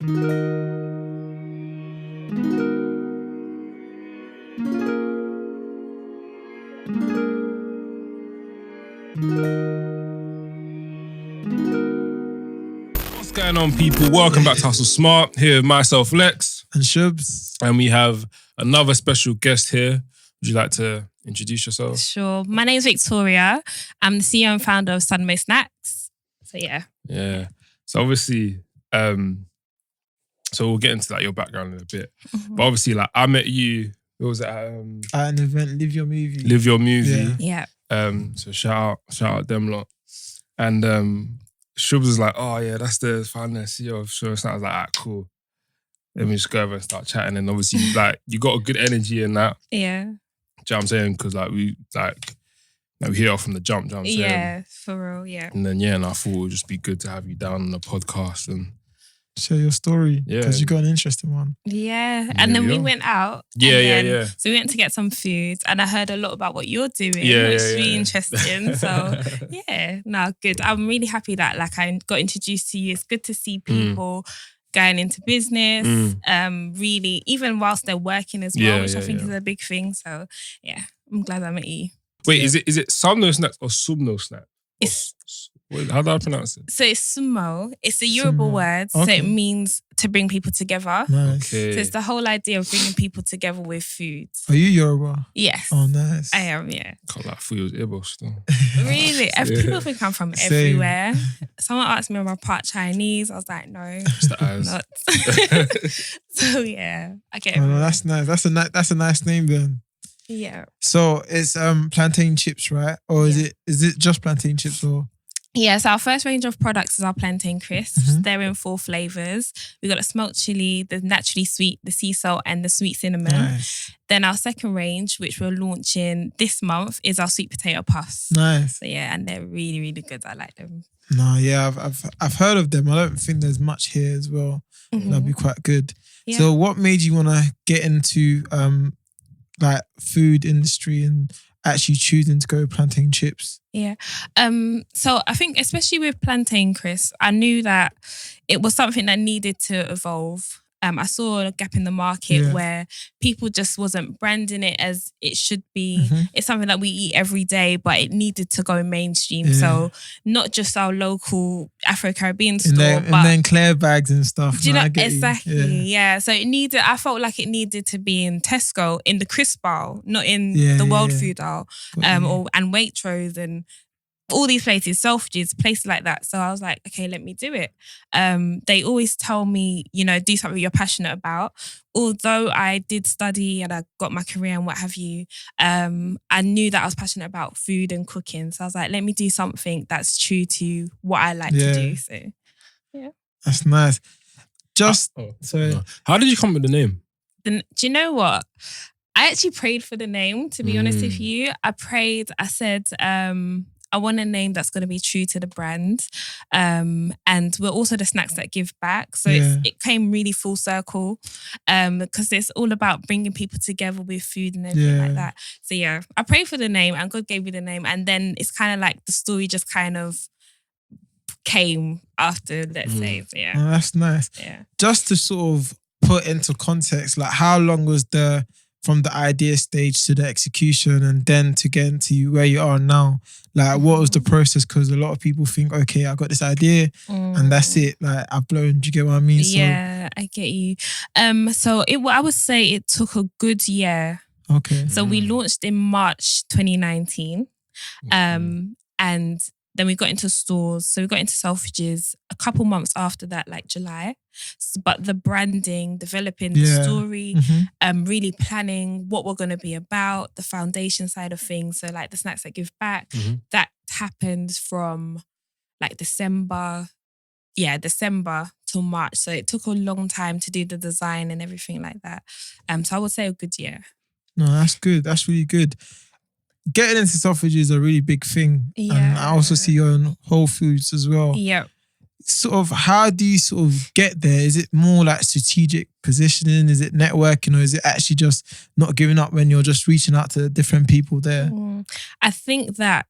What's going on, people? Welcome back to Hustle Smart. Here with myself, Lex. And Shubs. And we have another special guest here. Would you like to introduce yourself? Sure. My name is Victoria. I'm the CEO and founder of Sunday Snacks. So yeah. Yeah. So obviously, so we'll get into like your background in a bit. Mm-hmm. But obviously, like I met you, what was it? At an event, Live Your Movie. Live Your Movie. Yeah. So shout out them lot. And Shubs was like, oh yeah, that's the founder and CEO of Sure. So I was like, alright, cool. Let me just go over and start chatting. And obviously, like, you got a good energy in that. Yeah. Do you know what I'm saying? Because like we hear off from the jump, do you know what I'm saying? Yeah, for real, yeah. And then and I thought it would just be good to have you down on the podcast and share your story. Yeah. Because you got an interesting one. Yeah. And then we went out. Yeah. So we went to get some food and I heard a lot about what you're doing, which is really interesting. So good. I'm really happy that like I got introduced to you. It's good to see people going into business, really, even whilst they're working as well, which I think is a big thing. So yeah, I'm glad I met you. Wait, is it Sumno Snacks or Sumno Snack? How do I pronounce it? So it's sumo. It's a Yoruba word. So it means to bring people together. Nice. Okay. So it's the whole idea of bringing people together with food. Are you Yoruba? Yes. Oh, nice. I am, yeah. Can't like thought it was Igbo still. Really? People think I'm from everywhere. Someone asked me if I'm part Chinese. I was like, no. Just the eyes. Not. So yeah, I get it. Oh, no, that's nice. That's a nice name then. Yeah. So it's plantain chips, right? Or is it just plantain chips or? Yeah, so our first range of products is our plantain crisps. They're in 4 flavours. We got the smoked chili, the naturally sweet, the sea salt, and the sweet cinnamon. Nice. Then our second range, which we're launching this month, is our sweet potato puffs. Nice. So yeah, and they're really, really good. I like them. No, yeah, I've heard of them. I don't think there's much here as well. That'd be quite good. Yeah. So what made you want to get into like food industry and actually choosing to go plantain chips? Yeah. So I think especially with plantain crisps, I knew that it was something that needed to evolve. I saw a gap in the market where people just wasn't branding it as it should be. It's something that we eat every day, but it needed to go mainstream. Yeah. So not just our local Afro-Caribbean store, and then Claire bags and stuff. Do you No, know I get exactly? you. Yeah. So I felt like it needed to be in Tesco in the crisp aisle, not in the world food aisle, and Waitrose and all these places, Selfridges, places like that. So I was like, okay, let me do it. They always tell me, do something you're passionate about. Although I did study and I got my career and what have you, I knew that I was passionate about food and cooking. So I was like, let me do something that's true to what I like to do. So, yeah. That's nice. Sorry. How did you come up with the name? Do you know what? I actually prayed for the name, to be honest with you. I said, I want a name that's going to be true to the brand. And we're also the snacks that give back. So it came really full circle because it's all about bringing people together with food and everything like that. So yeah, I prayed for the name and God gave me the name. And then it's kind of like the story just kind of came after, let's say. So, yeah. Oh, that's nice. Yeah. Just to sort of put into context, like how long was from the idea stage to the execution and then to get into where you are now? Like, what was the process? Because a lot of people think, okay, I got this idea and that's it. Like, I've blown. Do you get what I mean? Yeah, I get you. So I would say it took a good year. Okay. So we launched in March 2019. And then we got into stores. So we got into Selfridges a couple months after that, like July. But the branding, developing the story, really planning what we're going to be about, the foundation side of things. So like the snacks that give back, that happened from like December till March. So it took a long time to do the design and everything like that. So I would say a good year. No, that's good. That's really good. Getting into Selfridges is a really big thing. Yeah. And I also see you on Whole Foods as well. Yeah. Sort of, how do you sort of get there? Is it more like strategic positioning? Is it networking? Or is it actually just not giving up when you're just reaching out to different people there? I think that,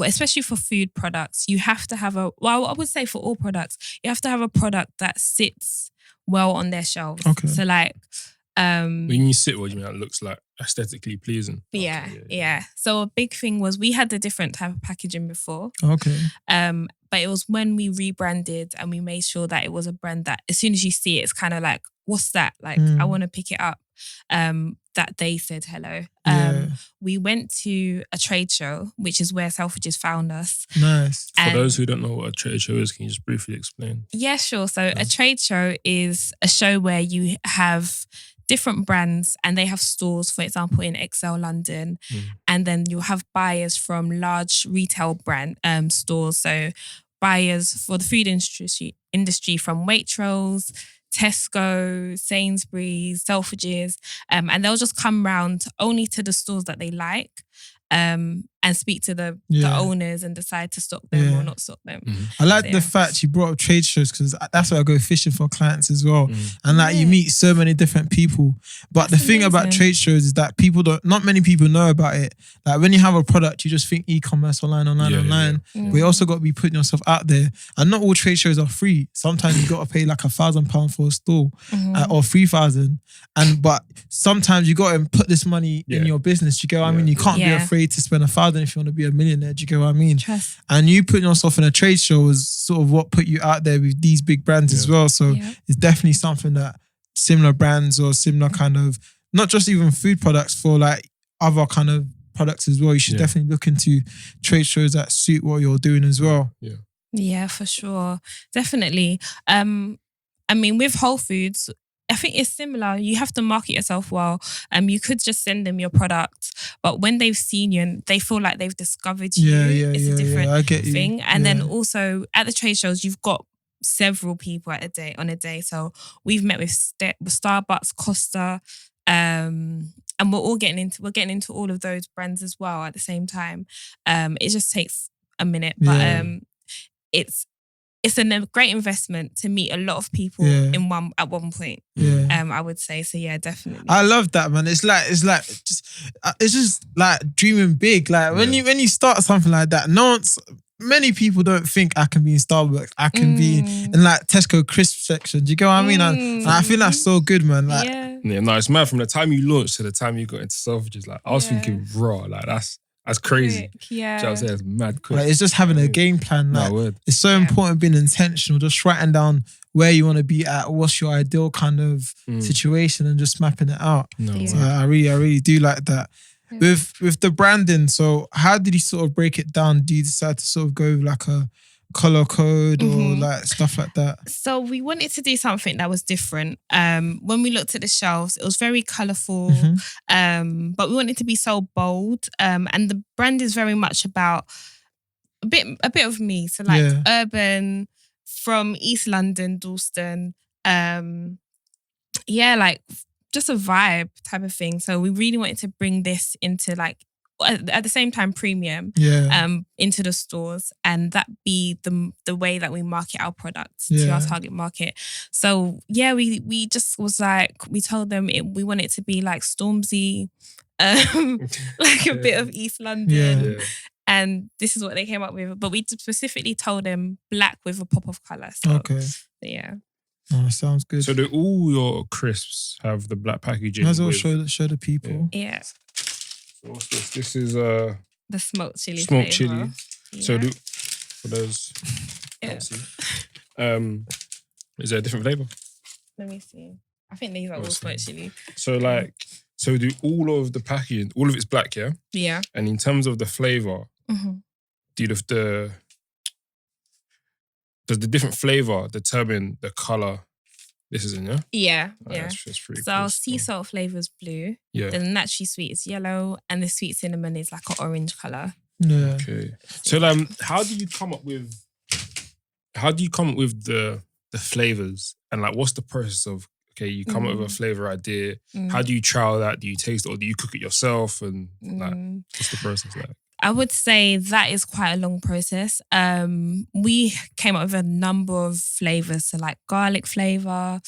especially for food products, you have to have I would say for all products, you have to have a product that sits well on their shelves. Okay. So like, When you sit, what do you mean? That looks like aesthetically pleasing. yeah, Okay, yeah. So a big thing was we had a different type of packaging before. Okay. But it was when we rebranded and we made sure that it was a brand that as soon as you see it, it's kind of like, what's that? Like, I want to pick it up. That they said hello. We went to a trade show, which is where Selfridges found us. Nice. For those who don't know what a trade show is, can you just briefly explain? Yeah, sure. So a trade show is a show where you have different brands and they have stores, for example, in XL London. And then you'll have buyers from large retail brand stores. So buyers for the food industry from Waitrose, Tesco, Sainsbury's, Selfridges, and they'll just come round only to the stores that they like, and speak to the owners and decide to stock them or not stock them. I like the fact you brought up trade shows because that's where I go fishing for clients as well. And like you meet so many different people. But the thing about trade shows is that not many people know about it. Like when you have a product, you just think e-commerce, online. But you also got to be putting yourself out there. And not all trade shows are free. Sometimes you got to pay like £1,000 for a stall or 3,000. But sometimes you got to put this money in your business. Do you get what I mean? You can't be afraid to spend £1,000 if you want to be a millionaire. Do you get what I mean? Trust. And you putting yourself in a trade show was sort of what put you out there with these big brands as well. So it's definitely something that similar brands or similar kind of, not just even food products, for like other kind of products as well. You should definitely look into trade shows that suit what you're doing as well. Yeah, for sure. Definitely. I mean, with Whole Foods, I think it's similar. You have to market yourself well. You could just send them your product, but when they've seen you and they feel like they've discovered you, it's a different thing. And then also at the trade shows, you've got several people on a day. So we've met with Starbucks, Costa, and we're getting into all of those brands as well at the same time. It just takes a minute, but it's a great investment to meet a lot of people at one point. I would say so. Yeah, definitely. I love that, man. It's just like dreaming big. Like when you start something like that, many people don't think I can be in Starbucks. I can be in like Tesco crisp section. Do you get what I mean? And I feel that's so good, man. Like, no, it's mad. From the time you launched to the time you got into Selfridges, like I was thinking raw. Like that's crazy. Quick, yeah. Do you know what I'm saying? It's mad quick. Like, it's just having a game plan. Like, word. It's so important being intentional, just writing down where you want to be at, what's your ideal kind of situation, and just mapping it out. So I really do like that. Yeah. With the branding, so how did you sort of break it down? Do you decide to sort of go with like a color code or like stuff like that? So we wanted to do something that was different. When we looked at the shelves, it was very colourful, but we wanted to be so bold. And the brand is very much about a bit of me. So like urban, from East London, Dalston. Like just a vibe type of thing. So we really wanted to bring this into like, at the same time, premium into the stores, and that be the way that we market our products to our target market. So we just was like, we told them we want it to be like Stormzy, like a bit of East London, and this is what they came up with. But we specifically told them black with a pop of colour. So, Oh, sounds good. So do all your crisps have the black packaging? Might as well show the people. Yeah. So what's this? This is the smoked chili. Smoked flavour. chili. So for those can't see. Is there a different flavour? Let me see. I think these are all smoked chili. So do all of the packaging, all of it's black, yeah? Yeah. And in terms of the flavour, does the different flavour determine the colour this is in, yeah? Yeah. That's pretty so cool. our sea salt flavour is blue. Yeah. The naturally sweet is yellow, and the sweet cinnamon is like an orange colour. Yeah. Okay. So how do you come up with the flavours, and like what's the process of, okay, you come up with a flavour idea, how do you trial that? Do you taste it or do you cook it yourself? And like what's the process like? I would say that is quite a long process. We came up with a number of flavours, so like garlic flavour,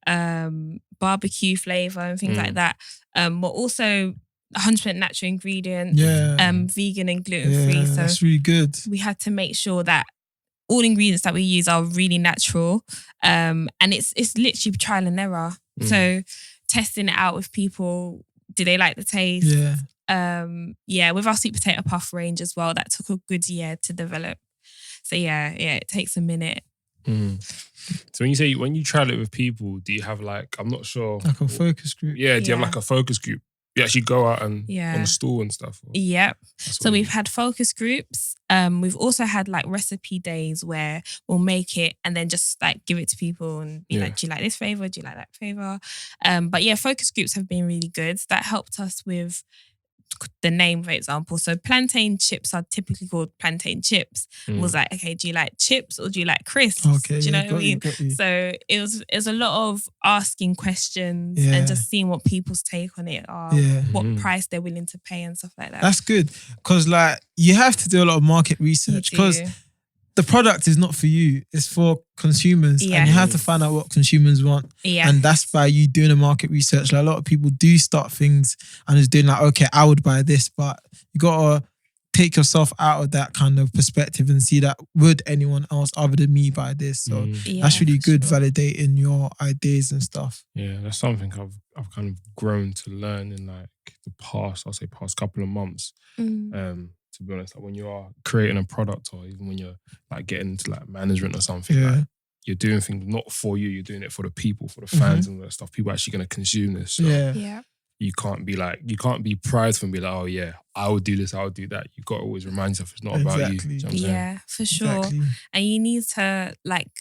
barbecue flavour and things like that. We're also 100% natural ingredient, vegan and gluten-free. So that's really good. we had to make sure that all ingredients that we use are really natural. And it's literally trial and error. So testing it out with people, do they like the taste? With our sweet potato puff range as well, that took a good year to develop. So it takes a minute. So when you trial it with people, do you have like, I'm not sure, like a focus group? Do you have like a focus group? You actually go out and on the stall and stuff? Or? Yep. So we've had focus groups. We've also had like recipe days where we'll make it and then just like give it to people and be like, do you like this flavour? Do you like that flavour? But focus groups have been really good. That helped us with the name, for example. So plantain chips are typically called plantain chips. Was like, okay, do you like chips or do you like crisps? Okay, do you know what I mean? So it was a lot of asking questions and just seeing what people's take on it are, what price they're willing to pay and stuff like that. That's good, because like you have to do a lot of market research, because the product is not for you, it's for consumers, and you have to find out what consumers want. And that's by you doing a market research. Like a lot of people do start things and just doing like, okay, I would buy this, but you gotta take yourself out of that kind of perspective and see that would anyone else other than me buy this? So that's really good, validating your ideas and stuff. Yeah, that's something I've kind of grown to learn in like the past couple of months. To be honest, like when you are creating a product, or even when you're like getting into like management or something, like you're doing things not for you, you're doing it for the people, for the fans and all that stuff. People are actually going to consume this. So you can't be prideful and be like, oh yeah, I would do this, I would do that. You've got to always remind yourself it's not about you. You know what I'm saying? For sure. And you need to like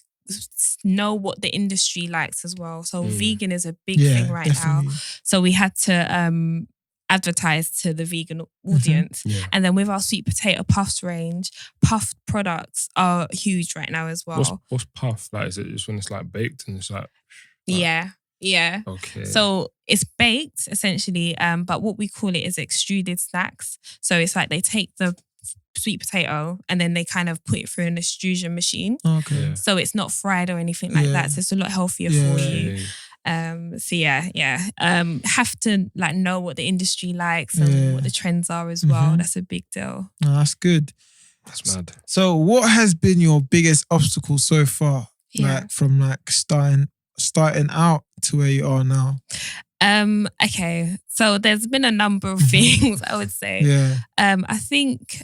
know what the industry likes as well. So vegan is a big thing right now. So we had to advertise to the vegan audience. And then with our sweet potato puffs range, puffed products are huge right now as well. What's puff? Like, is it just when it's like baked and it's like... Yeah. Okay. So it's baked essentially, but what we call it is extruded snacks. So it's like they take the sweet potato and then they kind of put it through an extrusion machine. Okay. So it's not fried or anything like that. So it's a lot healthier for you. Have to like know what the industry likes and what the trends are as well. That's a big deal. No, that's good. That's mad. So what has been your biggest obstacle so far? Like from like starting out to where you are now? Okay. So there's been a number of things I would say. I think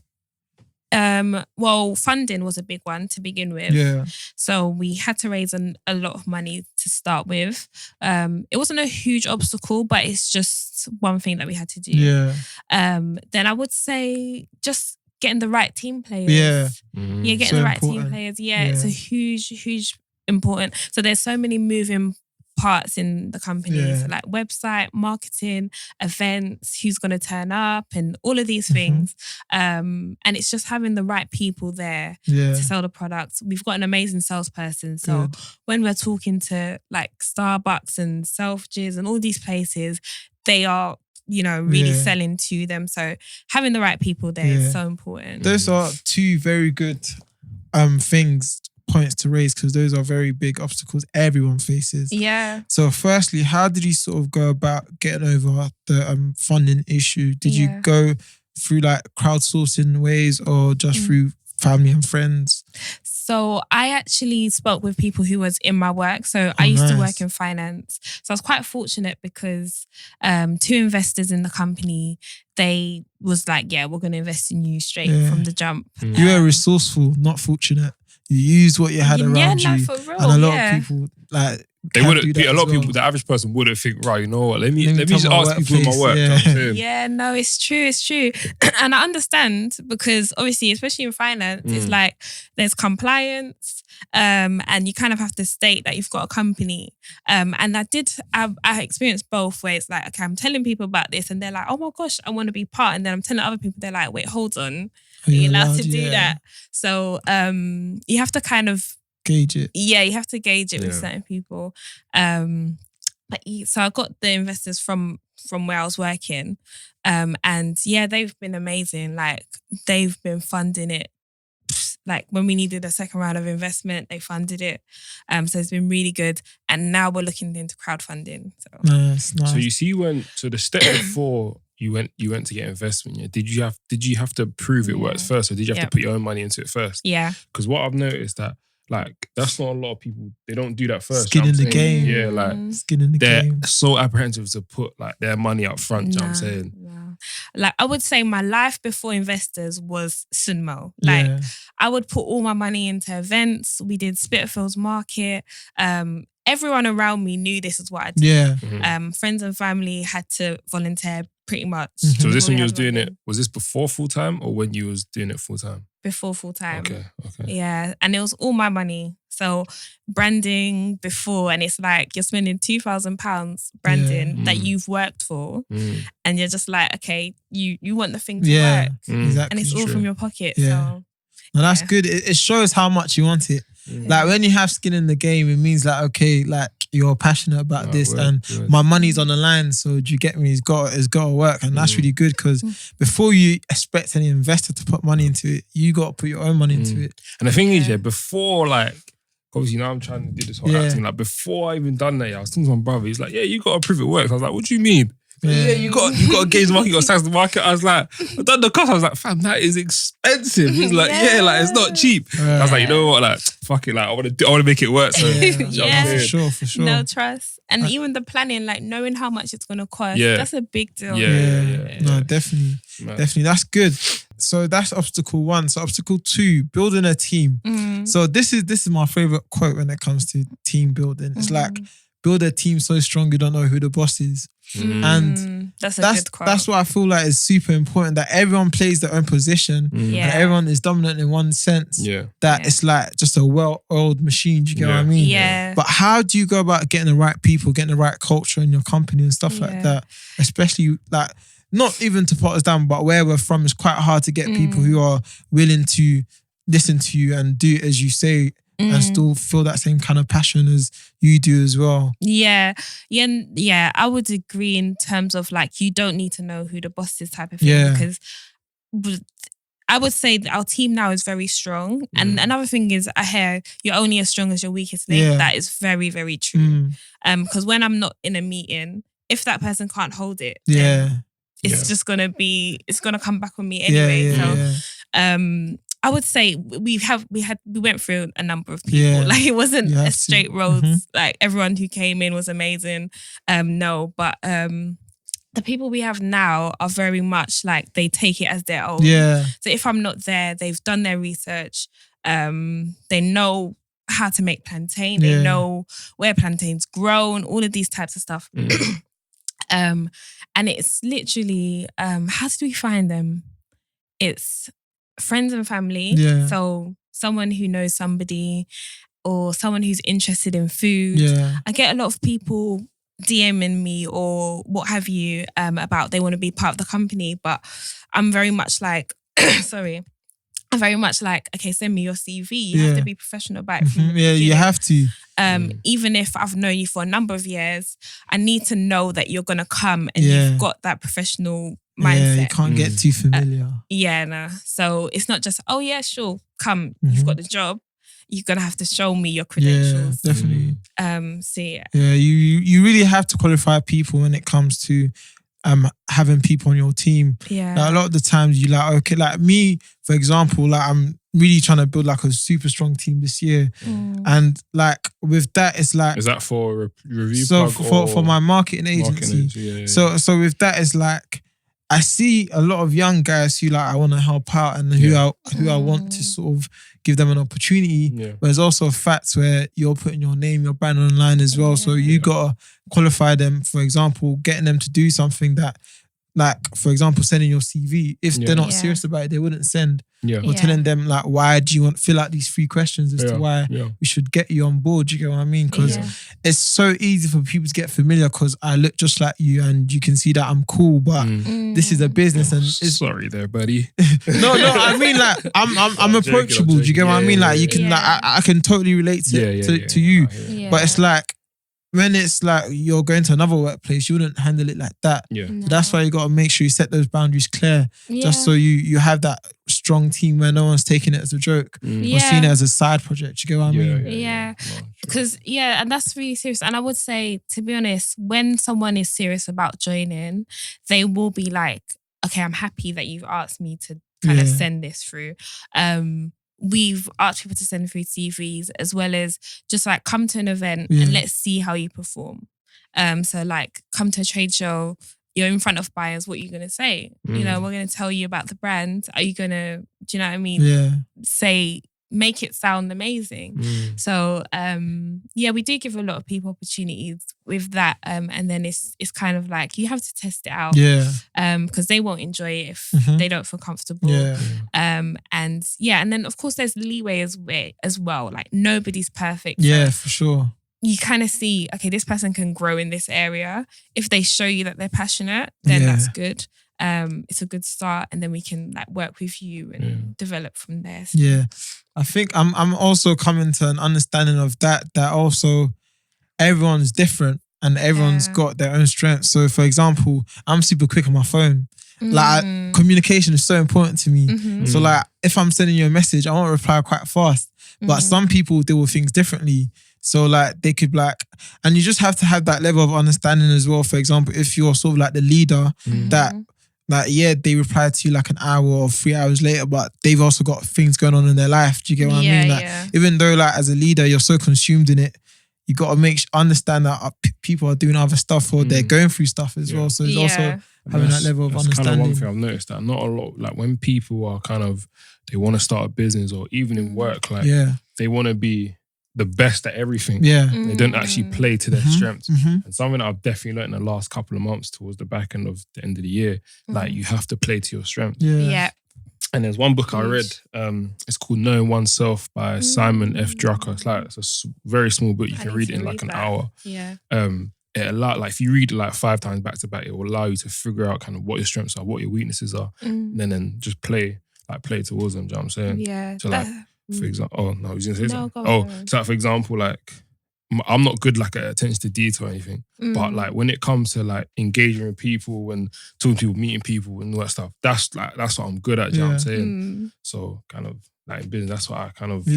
funding was a big one to begin with. So we had to raise a lot of money to start with. It wasn't a huge obstacle, but it's just one thing that we had to do. Then I would say just getting the right team players. Getting so the right important. team players. It's a huge important. So there's so many moving parts in the company, so like website, marketing, events, who's going to turn up and all of these things. And it's just having the right people there to sell the products. We've got an amazing salesperson. So when we're talking to like Starbucks and Selfridges and all these places, they are, really selling to them. So having the right people there is so important. Those are two very good points to raise, because those are very big obstacles everyone faces. So firstly, how did you sort of go about getting over the funding issue? Did you go through like crowdsourcing ways or just through family and friends? So I actually spoke with people who was in my work. So I used to work in finance. So I was quite fortunate because 2 investors in the company, they was like, we're going to invest in you straight from the jump. You were resourceful, not fortunate. You used what you had around you. For real, and a lot of people like they wouldn't. A lot of people, the average person wouldn't think, right, you know what? Let me just ask people in my work. No, it's true. And I understand, because obviously, especially in finance, it's like there's compliance, and you kind of have to state that you've got a company. And I experienced both, where it's like, okay, I'm telling people about this, and they're like, oh my gosh, I want to be part. And then I'm telling other people, they're like, wait, hold on, are you allowed to do that? So you have to kind of gauge it. You have to gauge it with certain people. So I got the investors from where I was working, and they've been amazing. Like they've been funding it. Like when we needed a second round of investment, they funded it. So it's been really good. And now we're looking into crowdfunding. So nice. So you see, the step before you went to get investment. Yeah, did you have to prove it works first, or did you have to put your own money into it first? Yeah. Because what I've noticed that like that's not a lot of people. They don't do that first. Skin in the game. Yeah, like Skin in the game. they're so apprehensive to put like their money up front. You know what I'm saying? Like I would say my life before investors was Sunmo. Like I would put all my money into events. We did Spitalfields Market. Everyone around me knew this is what I did. Yeah. Friends and family had to volunteer pretty much. So was this when you was doing it? Was this before full time or when you was doing it full time? Before full time. Okay. Yeah, and it was all my money. So branding before, and it's like you're spending £2,000 branding that you've worked for, and you're just like, okay, you want the thing to work, exactly. and it's all from your pocket. Yeah. So no, that's good. It shows how much you want it. Like when you have skin in the game, it means like, okay, like you're passionate about this and my money's on the line. So do you get me? It's got to work. And that's really good because before you expect any investor to put money into it, you got to put your own money into it. And the thing is, before like, obviously now I'm trying to do this whole acting. Like before I even done that, I was thinking to my brother, he's like, yeah, you got to prove it works. I was like, what do you mean? Yeah, you got to gauge the market, you got to size the market. I was like, I've done the cost. I was like, fam, that is expensive. He's like, like it's not cheap. I was like, you know what, like, fuck it, like I want to make it work. So for sure. No trust. And even the planning, like knowing how much it's gonna cost, that's a big deal. No, definitely. Definitely. That's good. So that's obstacle 1. So obstacle 2, building a team. So this is my favorite quote when it comes to team building. It's like, build a team so strong you don't know who the boss is. And that's a good quote. That's what I feel like is super important, that everyone plays their own position and everyone is dominant in one sense. That it's like just a well-oiled machine. Do you get what I mean? Yeah. But how do you go about getting the right people, getting the right culture in your company and stuff like that? Especially like, not even to put us down, but where we're from, it's quite hard to get people who are willing to listen to you and do it as you say. And still feel that same kind of passion as you do as well. Yeah. I would agree in terms of like, you don't need to know who the boss is type of thing. Because I would say that our team now is very strong. And another thing is, I hear you're only as strong as your weakest link. That is very, very true. Because when I'm not in a meeting, if that person can't hold it, it's just gonna it's gonna come back on me anyway. I would say we went through a number of people. Like it wasn't a straight road. Like everyone who came in was amazing. But the people we have now are very much like they take it as their own. So if I'm not there, they've done their research. They know how to make plantain. They know where plantain's grown. All of these types of stuff. And it's literally how did we find them? It's friends and family. So someone who knows somebody or someone who's interested in food. I get a lot of people DMing me or what have you about they want to be part of the company, but I'm very much like, I'm very much like, okay, send me your CV. You have to be professional about it from the beginning. You have to. Even if I've known you for a number of years, I need to know that you're going to come and you've got that professional mindset. You can't get too familiar. So it's not just, oh yeah, sure, come, you've got the job. You're going to have to show me your credentials. Definitely. You really have to qualify people when it comes to having people on your team. Like a lot of the times you like, okay, like me, for example, like I'm really trying to build like a super strong team this year. And like with that, it's like... Is that for review so plug for my marketing agency. So with that, it's like, I see a lot of young guys who like I want to help out and who I want to sort of give them an opportunity. But there's also facts where you're putting your name, your brand online as well. So you gotta qualify them. For example, getting them to do something that, like for example, sending your CV. If they're not serious about it, they wouldn't send. Or telling them like, why do you want fill out these 3 questions as to why we should get you on board. You get what I mean? Because it's so easy for people to get familiar because I look just like you and you can see that I'm cool, but this is a business and it's sorry there, buddy. no, I mean like I'm approachable. Do you get what I mean? Like you can like I can totally relate to you. But it's like when it's like you're going to another workplace, you wouldn't handle it like that. Yeah. So that's why you got to make sure you set those boundaries clear, just so you have that strong team where no one's taking it as a joke or seeing it as a side project. You get what I mean? Yeah. Because, and that's really serious. And I would say, to be honest, when someone is serious about joining, they will be like, okay, I'm happy that you've asked me to kind of send this through. We've asked people to send through CVs, as well as just like come to an event and let's see how you perform. So like come to a trade show, you're in front of buyers, what are you going to say? You know, we're going to tell you about the brand. Are you going to, do you know what I mean? Say, make it sound amazing. So we do give a lot of people opportunities with that. And then it's kind of like you have to test it out. Because they won't enjoy it if they don't feel comfortable. And then of course there's leeway as well. Like nobody's perfect. Yeah, for sure. You kind of see, okay, this person can grow in this area. If they show you that they're passionate, then that's good. It's a good start, and then we can like work with you and develop from there. So. Yeah, I think I'm also coming to an understanding of that also everyone's different and everyone's got their own strengths. So for example, I'm super quick on my phone. Like communication is so important to me. So like if I'm sending you a message, I won't reply quite fast. But some people deal with things differently. So like they could like, and you just have to have that level of understanding as well. For example, if you're sort of like the leader that like, they reply to you like an hour or 3 hours later, but they've also got things going on in their life. Do you get what I mean? Like, even though like as a leader, you're so consumed in it, you got to understand that people are doing other stuff or they're going through stuff as well. So it's also having that level of understanding. Kind of one thing I've noticed, that not a lot, like when people are kind of, they want to start a business or even in work, like they want to be the best at everything. They don't actually play to their strengths. And something that I've definitely learned in the last couple of months towards the back end of the end of the year, like you have to play to your strengths. And there's one book I read, it's called Knowing Oneself by Simon F. Drucker. It's a very small book. You can read it in like an hour. It allow, like if you read it like 5 times back to back, it will allow you to figure out kind of what your strengths are, what your weaknesses are, and then just play towards them. Do you know what I'm saying? So like, for example, I was gonna say something. So like, for example, like I'm not good like at attention to detail or anything, but like when it comes to like engaging with people and talking to people, meeting people and all that stuff, that's what I'm good at. Do you know what I'm saying? So kind of like in business, that's what I kind of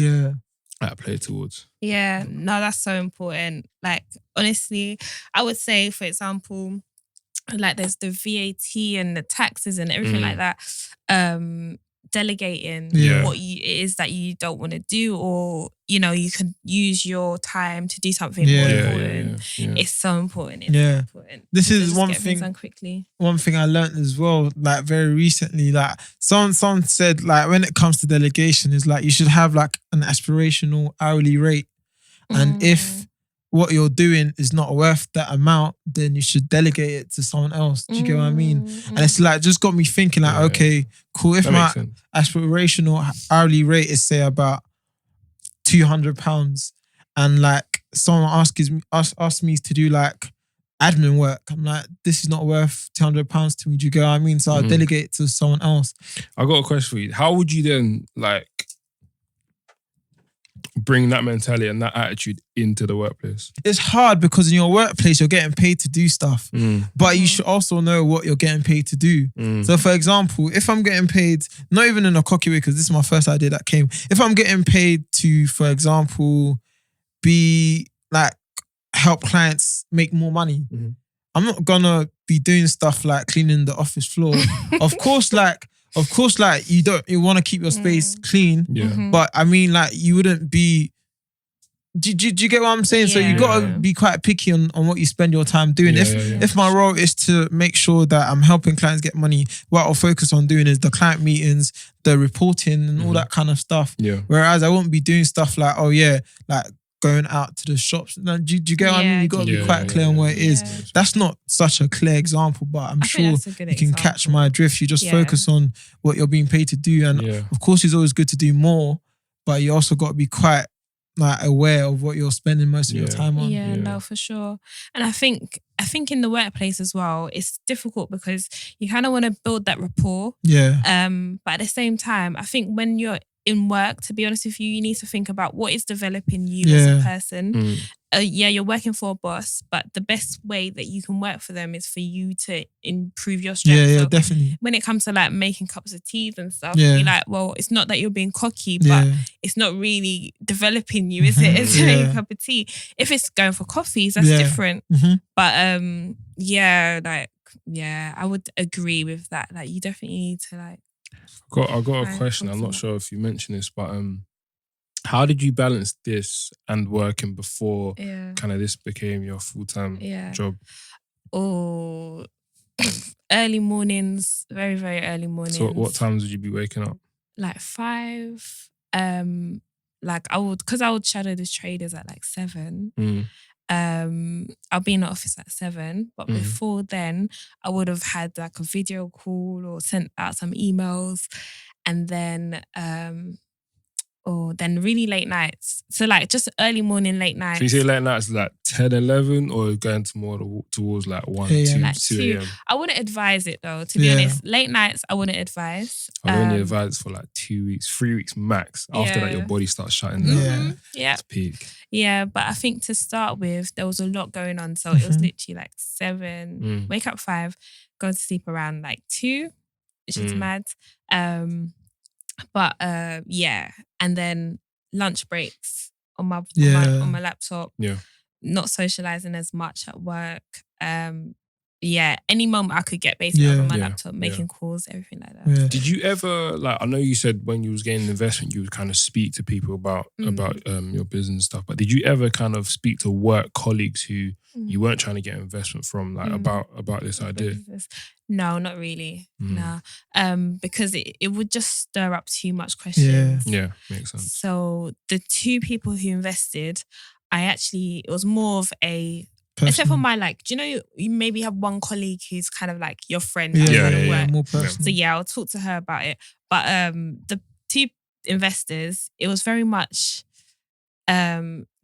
I play towards. Yeah, no, that's so important. Like honestly, I would say, for example, like there's the VAT and the taxes and everything like that. Delegating what it is that you don't want to do, or you know, you can use your time to do something more important. It's so important. It's important. This is one thing. Done quickly. One thing I learned as well, like very recently, like someone said, like when it comes to delegation, is like you should have like an aspirational hourly rate, and if what you're doing is not worth that amount, then you should delegate it to someone else. Do you get what I mean? And it's like, just got me thinking like, okay, cool. If my aspirational hourly rate is say about £200 and like someone asks me to do like admin work, I'm like, this is not worth £200 to me. Do you get what I mean? So I'll delegate it to someone else. I got a question for you. How would you then like bring that mentality and that attitude into the workplace? It's hard because in your workplace you're getting paid to do stuff, but you should also know what you're getting paid to do. So for example, if I'm getting paid, not even in a cocky way, because this is my first idea that came, if I'm getting paid to, for example, be like help clients make more money, I'm not gonna be doing stuff like cleaning the office floor. Of course, you want to keep your space clean, but I mean, like, you wouldn't be. Do you get what I'm saying? So you got to be quite picky on what you spend your time doing. If my role is to make sure that I'm helping clients get money, what I'll focus on doing is the client meetings, the reporting, and all that kind of stuff. Whereas I won't be doing stuff like, like going out to the shops. Do you get what I mean? You got to be quite clear on what it is. That's not such a clear example, but I'm sure you can catch my drift. You just focus on what you're being paid to do. And of course, it's always good to do more, but you also got to be quite like aware of what you're spending most of your time on. No, for sure. And I think in the workplace as well, it's difficult because you kind of want to build that rapport. But at the same time, I think when you're in work, to be honest with you, you need to think about what is developing you as a person. You're working for a boss, but the best way that you can work for them is for you to improve your strengths. Yeah, So definitely. when it comes to like making cups of teas and stuff, Yeah. be like, well, it's not that you're being cocky, but it's not really developing you, is it? It's to make a cup of tea. If it's going for coffees, that's different. But I would agree with that. Like, you definitely need to like. I got a question. I'm not sure if you mentioned this, but how did you balance this and working before kind of this became your full-time job? Oh, early mornings, very, very early mornings. So what times would you be waking up? Like 5. Like I would shadow the traders at like 7. I'll be in the office at 7, but before then I would have had like a video call or sent out some emails, and then then really late nights. So like just early morning, late nights. So you say late nights like 10, 11, or going to more towards like 1, 2, like 2 a.m.? I wouldn't advise it though, to be honest. Late nights, I wouldn't advise. I only advise for like 2 weeks, 3 weeks max. After that, your body starts shutting down. It's peak. Yeah, but I think to start with, there was a lot going on. So it was literally like 7, wake up 5, go to sleep around like 2, which is mad. And then lunch breaks on my laptop. Not socializing as much at work. Any moment I could get basically on my laptop, making calls, everything like that. Did you ever, like, I know you said when you was getting investment, you would kind of speak to people about your business and stuff, but did you ever kind of speak to work colleagues who you weren't trying to get investment from, like about this idea? No, not really. No. Because it would just stir up too much questions. Yeah, makes sense. So the 2 people who invested, it was more of a, personal. except for my, like, do you know, you maybe have one colleague who's kind of like your friend. More personal. So I'll talk to her about it. But the 2 investors, it was very much,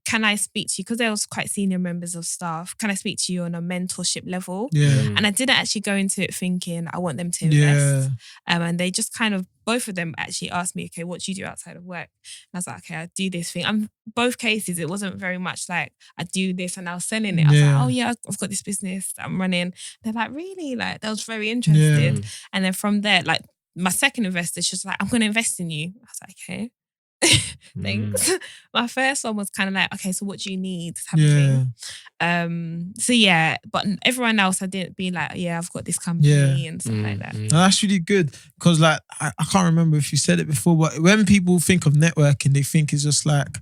can I speak to you? Because there was quite senior members of staff. Can I speak to you on a mentorship level? And I didn't actually go into it thinking I want them to invest. And they just kind of, both of them actually asked me, okay, what do you do outside of work? And I was like, okay, I do this thing. Both cases, it wasn't very much like I do this and I was selling it. I was like, oh yeah, I've got this business that I'm running. They're like, really? Like, that was very interested. And then from there, like, my second investor, she was like, I'm going to invest in you. I was like, okay. Thanks. My first one was kind of like, okay, so what do you need? Type of thing. But everyone else, I didn't be like, I've got this company and stuff like that. No, that's really good, because like I can't remember if you said it before, but when people think of networking, they think it's just like,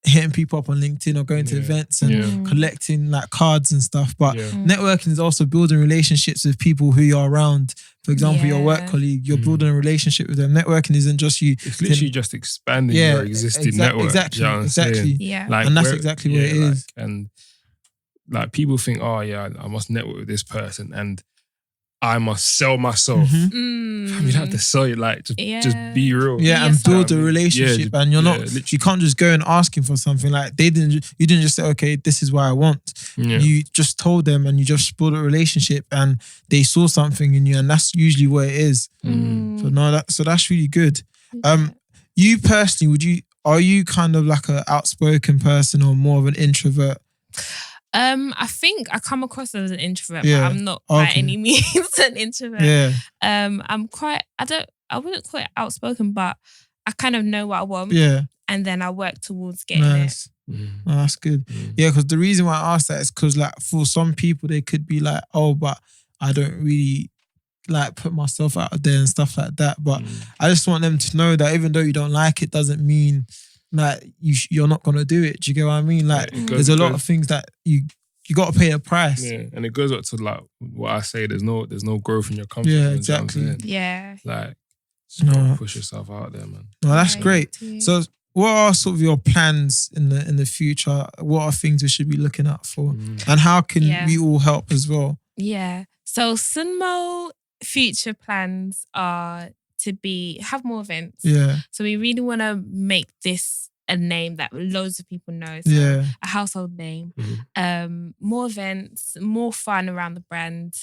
hitting people up on LinkedIn or going to events and collecting like cards and stuff. But networking is also building relationships with people who you're around. For example, your work colleague, you're building a relationship with them. Networking isn't just you. It's literally just expanding your existing network. Exactly. Yeah. Like, and that's exactly what it is. And like, people think, I must network with this person and I must sell myself. You don't have to sell it, like, just be real. And build a relationship. And you're not, you can't just go and ask him for something. Like, you didn't just say, okay, this is what I want. You just told them and you just built a relationship and they saw something in you, and that's usually what it is. So that's really good. You personally, are you kind of like an outspoken person or more of an introvert? I think I come across as an introvert, but I'm not by any means an introvert. I'm quite, I wouldn't call it outspoken, but I kind of know what I want. And then I work towards getting it. Oh, that's good. Because the reason why I asked that is because, like, for some people, they could be like, oh, but I don't really like put myself out there and stuff like that. But I just want them to know that even though you don't like it, doesn't mean like you're not gonna do it. Do you get what I mean? Like, there's a lot of things that you got to pay a price. And it goes up to like what I say. There's no growth in your comfort. Exactly. Like, just push yourself out there, man. No, that's great. So, what are sort of your plans in the future? What are things we should be looking out for, and how can we all help as well? So Sunmo future plans are to have more events. So we really want to make this a name that loads of people know. So a household name. More events, more fun around the brand,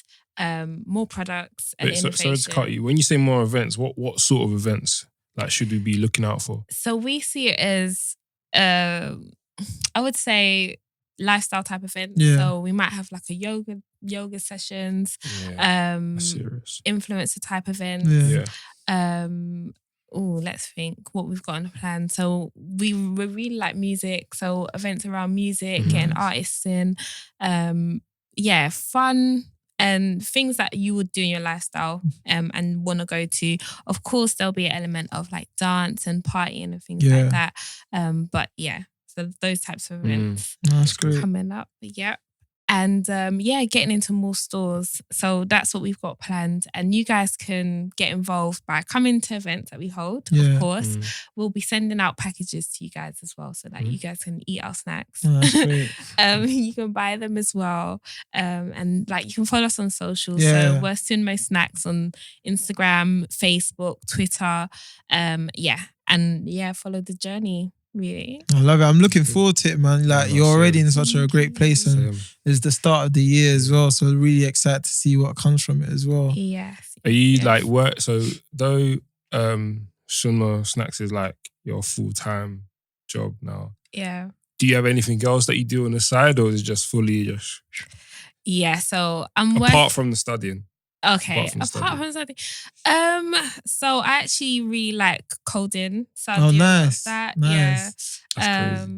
more products and innovation. So to cut you, when you say more events, what sort of events? like should we be looking out for? So we see it as, I would say, lifestyle type events. Yeah. So we might have like a yoga sessions, That's serious. influencer type events. Yeah. Let's think what we've got on the plan. So we really like music. So events around music, getting artists in, fun and things that you would do in your lifestyle and want to go to. Of course, there'll be an element of like dance and partying and things like that. But yeah, so those types of events That's great. coming up. Yeah. And getting into more stores. So that's what we've got planned. And you guys can get involved by coming to events that we hold, of course. We'll be sending out packages to you guys as well so that you guys can eat our snacks. Oh, that's great. You can buy them as well. And like you can follow us on social. Yeah. So we're Sunmo Snacks on Instagram, Facebook, Twitter. Follow the journey. Really. I love it. I'm looking forward to it, man. Like you're already in such a great place, and it's the start of the year as well. So really excited to see what comes from it as well. Yes. Are you like work? So though Sunmo Snacks is like your full-time job now. Yeah. Do you have anything else that you do on the side, or is it just fully just? Yeah. So I'm apart from the studying. Okay, apart from studying. So I actually really like coding. So I do nice. that. Nice. Yeah.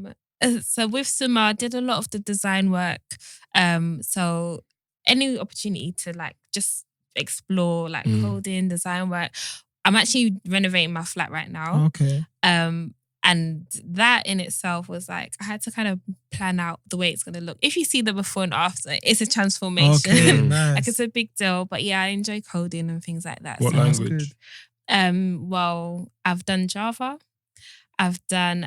So with Summa, I did a lot of the design work. So any opportunity to like just explore like coding, design work. I'm actually renovating my flat right now. Okay. And that in itself was like, I had to kind of plan out the way it's going to look. If you see the before and after, it's a transformation. Okay, nice. Like it's a big deal. But yeah, I enjoy coding and things like that. What language? Well, I've done Java. I've done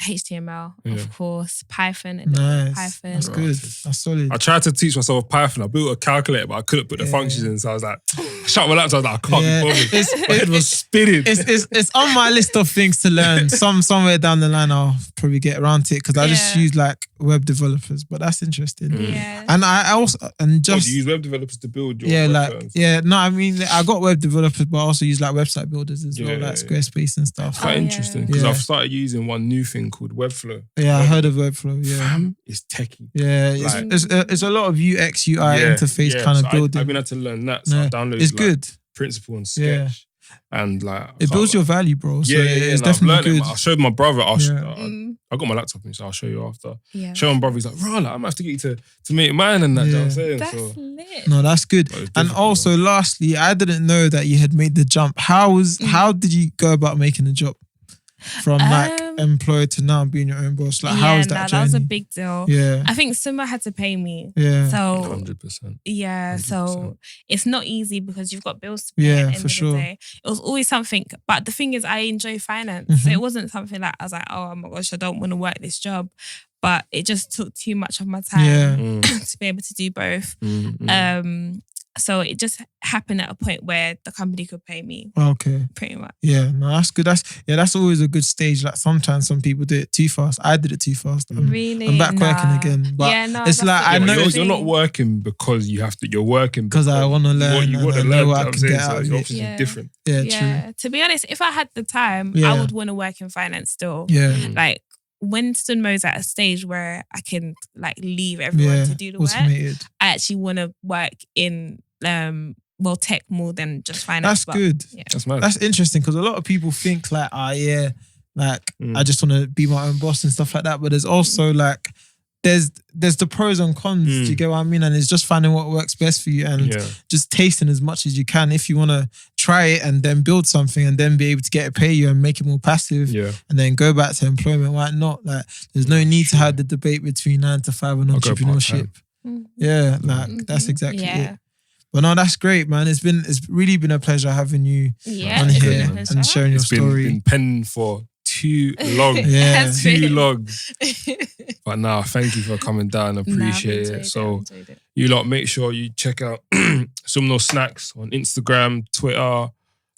HTML, of course, Python. Nice. Python. That's good. That's solid. I tried to teach myself Python. I built a calculator, but I couldn't put the functions in. So I was like, I shut my laptop. I was like, I can't be bothered. My head was spinning. It's on my list of things to learn. Somewhere down the line, I'll probably get around to it because I just use like web developers. But that's interesting. Yeah. And I also do you use web developers to build your websites? No, I mean I got web developers, but I also use like website builders as well, like Squarespace and stuff. It's quite interesting because I've started using one new thing called Webflow. Yeah, I heard of Webflow. Yeah, it's techie. Yeah, it's a lot of UX UI interface kind of building. I've been able to learn that. So I downloaded it's good. Principle and Sketch. And like it builds your value, bro. So it's definitely good. I showed my brother. I got my laptop in, so I'll show you after. Yeah. Show my brother. He's like, "Bro, like, I'm gonna have to get you to make mine and that." You know what I'm saying? That's lit. No, that's good. And also, lastly, I didn't know that you had made the jump. How did you go about making the jump from like employed to now being your own boss? Like, how was that journey? That was a big deal. Yeah, I think Summa had to pay me. Yeah, so 100%. Yeah, 100%. So it's not easy because you've got bills to pay. Yeah, at the end for of sure. The day. It was always something, but the thing is, I enjoy finance, so it wasn't something that I was like, oh my gosh, I don't want to work this job. But it just took too much of my time to be able to do both. So it just happened at a point where the company could pay me. Okay. Pretty much. Yeah, no, that's good. That's always a good stage. Like sometimes some people do it too fast. I did it too fast. Really? I'm back working again. But it's like I know you're not working because you have to. You're working because I want to learn. You want to learn what I can get out of it. Yeah. Different. Yeah, true. To be honest, if I had the time, I would want to work in finance still. Yeah. Like when Sunmo's at a stage where I can like leave everyone to do the automated. work, I actually want to work in tech more than just finance. That's good. Yeah. That's nice. That's interesting because a lot of people think like, I just want to be my own boss and stuff like that. But there's also like, there's the pros and cons. Do you get what I mean? And it's just finding what works best for you and just tasting as much as you can. If you want to try it and then build something and then be able to get it pay you and make it more passive and then go back to employment, why not? Like, there's no need to have the debate between 9 to 5 and entrepreneurship. Yeah, like that's exactly it. But no, that's great, man. It's really been a pleasure having you on here and sharing your story. It's been penning for too long. Too long. But now, thank you for coming down. Appreciate it. So you lot, make sure you check out Sunmo Snacks on Instagram, Twitter,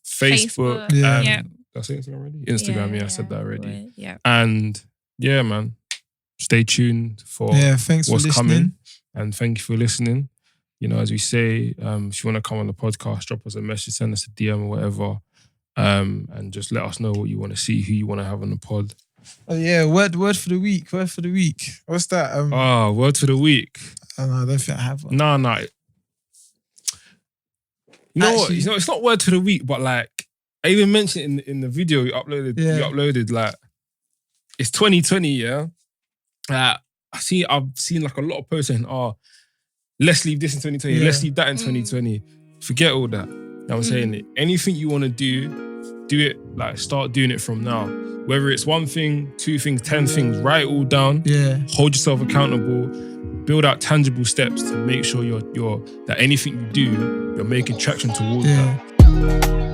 Facebook. Did I say Instagram already? Instagram, I said that already. Yeah. And yeah, man, stay tuned for thanks what's for coming. And thank you for listening. You know, as we say, if you want to come on the podcast, drop us a message, send us a DM or whatever. And just let us know what you want to see, who you want to have on the pod. Oh yeah, word for the week. Word for the week. What's that? Word for the week. I don't think I have one. No. You know what? Actually- You know, it's not word for the week, but like I even mentioned in the video you uploaded. Yeah. You uploaded like it's 2020, yeah. I've seen like a lot of posts saying, let's leave this in 2020, Yeah. let's leave that in 2020. Forget all that. You know what I'm saying? Anything you want to do it, like start doing it from now. Whether it's one thing, two things, 10 things, write it all down. Yeah. Hold yourself accountable. Build out tangible steps to make sure you're that anything you do, you're making traction towards that.